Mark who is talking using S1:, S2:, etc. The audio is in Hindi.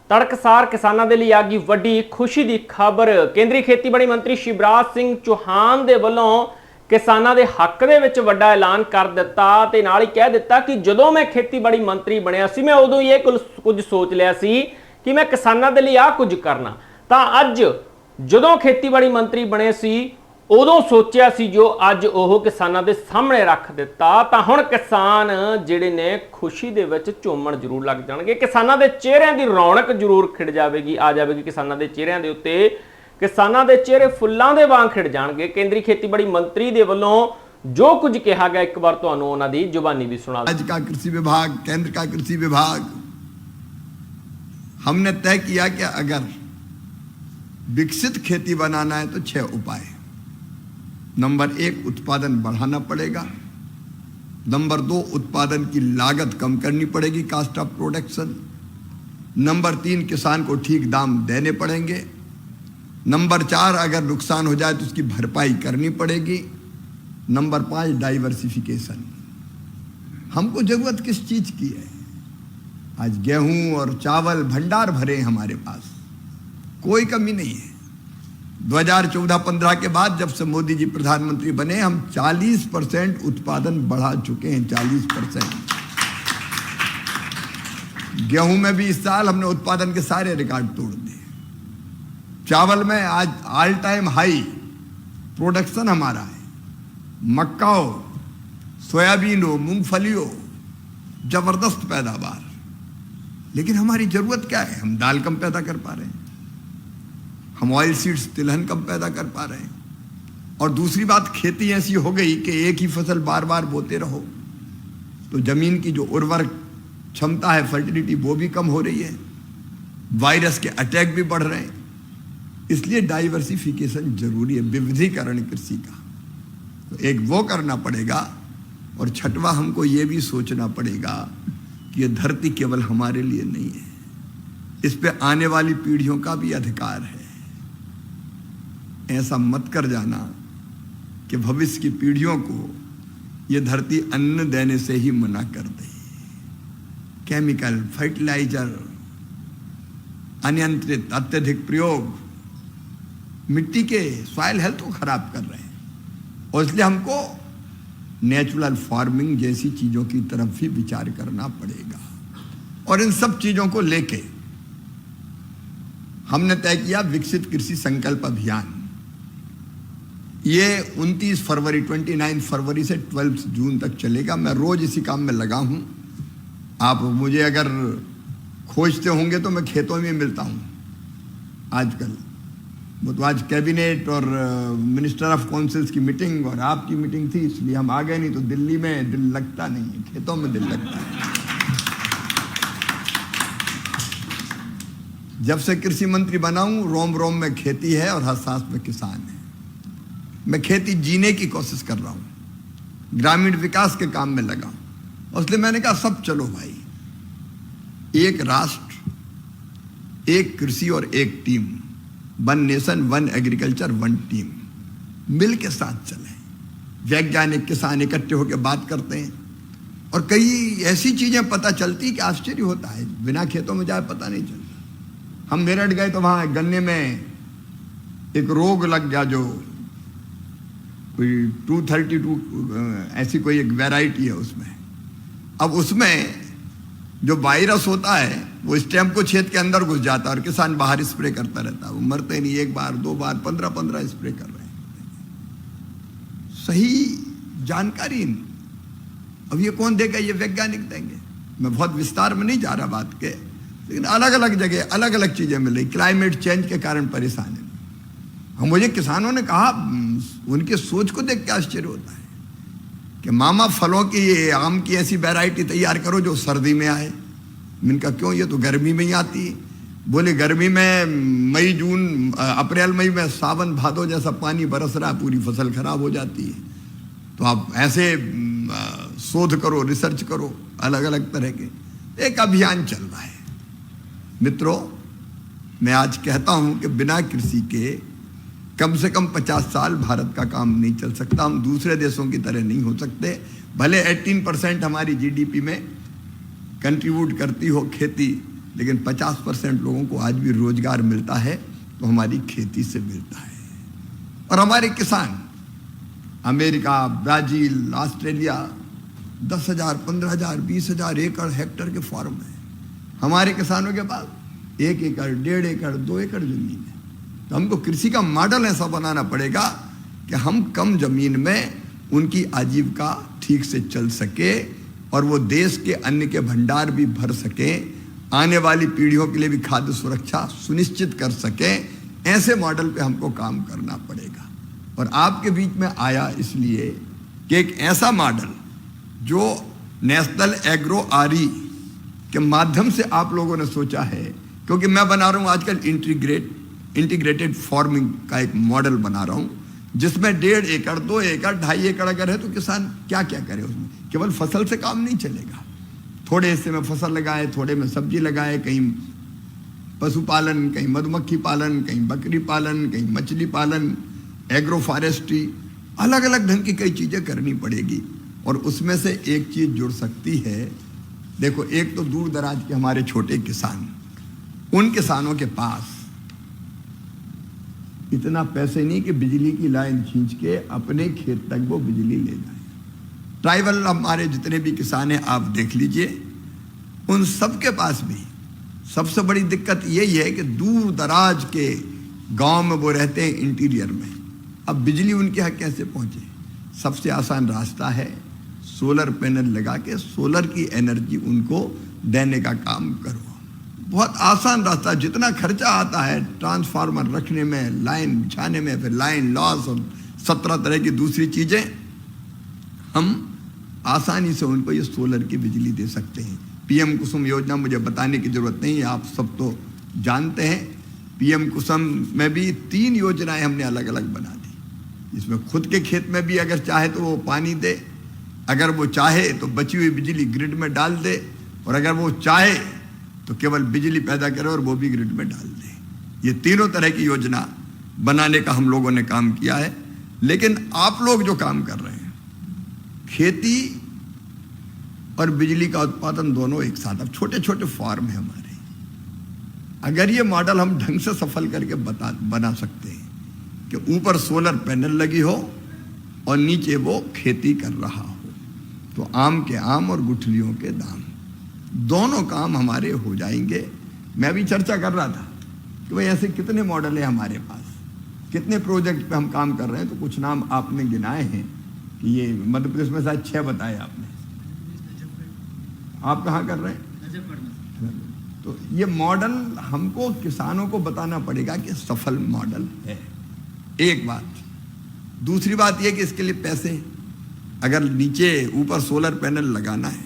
S1: तड़कसार किसानों के लिए आ गई वड्डी खुशी की खबर। केंद्रीय खेतीबाड़ी मंत्री शिवराज सिंह चौहान के वलों किसानों के हक दे विच वड्डा ऐलान कर दिता ते नाल ही कह दिता कि जदों मैं खेतीबाड़ी मंत्री बनिया सी मैं उदों ही कुछ सोच लिया सी कि मैं किसानों के लिए आ कुछ करना। तां अज जदों खेतीबाड़ी मंत्री बने सी उदों सोचिया सी जो अज ओह किसानों के सामने रख दिता। तां हुण किसान जिहड़े ने खुशी दे विच झूमण जरूर लग जाणगे। किसानों के चेहरिਆਂ की रौनक जरूर खिड़ जाएगी आ जाएगी। किसानों के चेहरिਆਂ ਦੇ ਉੱਤੇ किसानों के चेहरे फुल्लां दे वांग खिड़ जाणगे। केंद्रीय खेतीबाड़ी मंत्री दे वल्लों जो कुछ कहा गया एक बार तुहानूं उन्हां दी जुबानी भी सुना।
S2: राज्य का कृषि विभाग, केंद्र का कृषि विभाग, हमने तय किया कि अगर विकसित खेती बनाना है तो 6 उपाय। नंबर 1, उत्पादन बढ़ाना पड़ेगा। नंबर 2, उत्पादन की लागत कम करनी पड़ेगी, कास्ट ऑफ प्रोडक्शन। नंबर 3, किसान को ठीक दाम देने पड़ेंगे। नंबर 4, अगर नुकसान हो जाए तो उसकी भरपाई करनी पड़ेगी। Number 5, diversification. हमको जरूरत किस चीज की है? आज गेहूं और चावल भंडार भरे हैं हमारे पास, कोई कमी नहीं है। 2014-15 के बाद जब से मोदी जी प्रधानमंत्री बने हम 40% उत्पादन बढ़ा चुके हैं। 40%। गेहूं में भी इस साल हमने उत्पादन के सारे रिकॉर्ड तोड़ दिए। चावल में आज ऑल टाइम हाई प्रोडक्शन हमारा है। मक्का हो, सोयाबीन हो, मूंगफली हो, जबरदस्त पैदावार। लेकिन हमारी जरूरत क्या है? हम दाल कम पैदा कर पा रहे हैं, हम ऑयल सीड्स तिलहन कम पैदा कर पा रहे हैं। और दूसरी बात, खेती ऐसी हो गई कि एक ही फसल बार बार बोते रहो तो जमीन की जो उर्वरक क्षमता है, फर्टिलिटी, वो भी कम हो रही है। वायरस के अटैक भी बढ़ रहे हैं। इसलिए डाइवर्सिफिकेशन जरूरी है, विविधीकरण कृषि का। तो एक वो करना पड़ेगा। और छठवां, हमको ये भी सोचना पड़ेगा कि ये धरती केवल हमारे लिए नहीं है, इस पे आने वाली पीढ़ियों का भी अधिकार है। ऐसा मत कर जाना कि भविष्य की पीढ़ियों को ये धरती अन्न देने से ही मना कर दे। केमिकल, फर्टिलाइजर, अनियंत्रित अत्यधिक प्रयोग मिट्टी के सॉइल हेल्थ को खराब कर रहे हैं। और इसलिए हमको नेचुरल फार्मिंग जैसी चीजों की तरफ भी विचार करना पड़ेगा। और इन सब चीजों को लेके हमने तय किया विकसित कृषि संकल्प अभियान। ये 29 फरवरी 29 फरवरी से 12 जून तक चलेगा। मैं रोज इसी काम में लगा हूं। आप मुझे अगर खोजते होंगे तो मैं खेतों में मिलता हूं आजकल। वो तो आज कैबिनेट और मिनिस्टर ऑफ काउंसिल्स की मीटिंग और आपकी मीटिंग थी, इसलिए हम आ गए। नहीं तो दिल्ली में दिल लगता नहीं है, खेतों में दिल लगता है। जब से कृषि मंत्री बना हूं, रोम रोम में खेती है और हर सांस में किसान है। मैं खेती जीने की कोशिश कर रहा हूं, ग्रामीण विकास के काम में लगा। और इसलिए मैंने कहा सब चलो भाई, एक राष्ट्र, एक कृषि और एक टीम, 1 नेशन 1 एग्रीकल्चर 1 टीम, मिल के साथ चले। वैज्ञानिक किसान इकट्ठे होकर बात करते हैं और कई ऐसी चीजें पता चलती कि आश्चर्य होता है, बिना खेतों में जाए पता नहीं चलता। हम मेरठ गए तो वहां गन्ने में एक रोग लग गया, जो कोई 232 ऐसी कोई एक वैरायटी है उसमें। अब उसमें जो वायरस होता है वो स्टेम को छेद के अंदर घुस जाता है और किसान बाहर स्प्रे करता रहता है। वो मरते नहीं, 1 बार 2 बार 15-15 स्प्रे कर रहे हैं। सही जानकारी नहीं। अब ये कौन देगा? ये वैज्ञानिक देंगे। मैं बहुत विस्तार में नहीं जा रहा बात के, लेकिन अलग अलग जगह अलग अलग चीजें मिल रही। क्लाइमेट चेंज के कारण परेशान है। हम, मुझे किसानों ने कहा, उनके सोच को देख के आश्चर्य होता है कि मामा फलों की, आम की ऐसी वैरायटी तैयार करो जो सर्दी में आए। मैंने कहा क्यों? ये तो गर्मी में ही आती है। बोले गर्मी में मई जून अप्रैल मई में सावन भादो जैसा पानी बरस रहा, पूरी फसल खराब हो जाती है। तो आप ऐसे शोध करो, रिसर्च करो, अलग अलग तरह के। एक अभियान चल रहा है। मित्रों, मैं आज कहता हूं कि बिना कृषि के कम से कम 50 साल भारत का काम नहीं चल सकता। हम दूसरे देशों की तरह नहीं हो सकते। भले 18% हमारी जीडीपी में कंट्रीब्यूट करती हो खेती, लेकिन 50% लोगों को आज भी रोजगार मिलता है तो हमारी खेती से मिलता है। और हमारे किसान अमेरिका, ब्राजील, ऑस्ट्रेलिया 10,000, 15,000, 20,000 एकड़ हेक्टर के फार्म है। हमारे किसानों के पास 1 एकड़, 1.5 एकड़, 2 एकड़ जमीन है। तो हमको कृषि का मॉडल ऐसा बनाना पड़ेगा कि हम कम जमीन में उनकी आजीविका ठीक से चल सके और वो देश के अन्न के भंडार भी भर सके, आने वाली पीढ़ियों के लिए भी खाद्य सुरक्षा सुनिश्चित कर सके। ऐसे मॉडल पे हमको काम करना पड़ेगा। और आपके बीच में आया इसलिए कि एक ऐसा मॉडल जो नेशनल एग्रो आरी के माध्यम से आप लोगों ने सोचा है, क्योंकि मैं बना रहा हूं आजकल इंटीग्रेटेड फार्मिंग का एक मॉडल बना रहा हूं, जिसमें 1.5 एकड़, 2 एकड़, 2.5 एकड़ अगर है तो किसान क्या क्या करे उसमें। केवल फसल से काम नहीं चलेगा, थोड़े हिस्से में फसल लगाए, थोड़े में सब्जी लगाए, कहीं पशुपालन, कहीं मधुमक्खी पालन, कहीं बकरी पालन, कहीं मछली पालन, एग्रो फॉरेस्ट्री, अलग अलग ढंग की कई चीजें करनी पड़ेगी। और उसमें से एक चीज जुड़ सकती है। देखो, एक तो दूर दराज के हमारे छोटे किसान, उन किसानों के पास इतना पैसे नहीं कि बिजली की लाइन खींच के अपने खेत तक वो बिजली ले जाए। ट्राइबल हमारे जितने भी किसान हैं आप देख लीजिए, उन सब के पास भी सबसे बड़ी दिक्कत यही है कि दूर दराज के गांव में वो रहते हैं, इंटीरियर में। अब बिजली उनके यहाँ कैसे पहुंचे? सबसे आसान रास्ता है सोलर पैनल लगा के सोलर की एनर्जी उनको देने का काम करो। बहुत आसान रास्ता। जितना खर्चा आता है ट्रांसफार्मर रखने में, लाइन बिछाने में, फिर लाइन लॉस और 17 तरह की दूसरी चीजें, हम आसानी से उनको ये सोलर की बिजली दे सकते हैं। पीएम कुसुम योजना मुझे बताने की जरूरत नहीं है, आप सब तो जानते हैं। पीएम कुसुम में भी 3 योजनाएं हमने अलग अलग बना दी। इसमें खुद के खेत में भी अगर चाहे तो वो पानी दे, अगर वो चाहे तो बची हुई बिजली ग्रिड में डाल दे, और अगर वो चाहे तो केवल बिजली पैदा करे और वो भी ग्रिड में डाल दे। ये तीनों तरह की योजना बनाने का हम लोगों ने काम किया है। लेकिन आप लोग जो काम कर रहे हैं, खेती और बिजली का उत्पादन दोनों एक साथ, अब छोटे छोटे फार्म है हमारे, अगर ये मॉडल हम ढंग से सफल करके बना सकते हैं कि ऊपर सोलर पैनल लगी हो और नीचे वो खेती कर रहा हो, तो आम के आम और गुठलियों के दाम, दोनों काम हमारे हो जाएंगे। मैं भी चर्चा कर रहा था कि भाई ऐसे कितने मॉडल है हमारे पास, कितने प्रोजेक्ट पे हम काम कर रहे हैं। तो कुछ नाम आपने गिनाए हैं कि ये मध्य प्रदेश में शायद 6 बताए आपने। आप कहाँ कर रहे हैं? तो ये मॉडल हमको किसानों को बताना पड़ेगा कि सफल मॉडल है, एक बात। दूसरी बात यह कि इसके लिए पैसे, अगर नीचे ऊपर सोलर पैनल लगाना है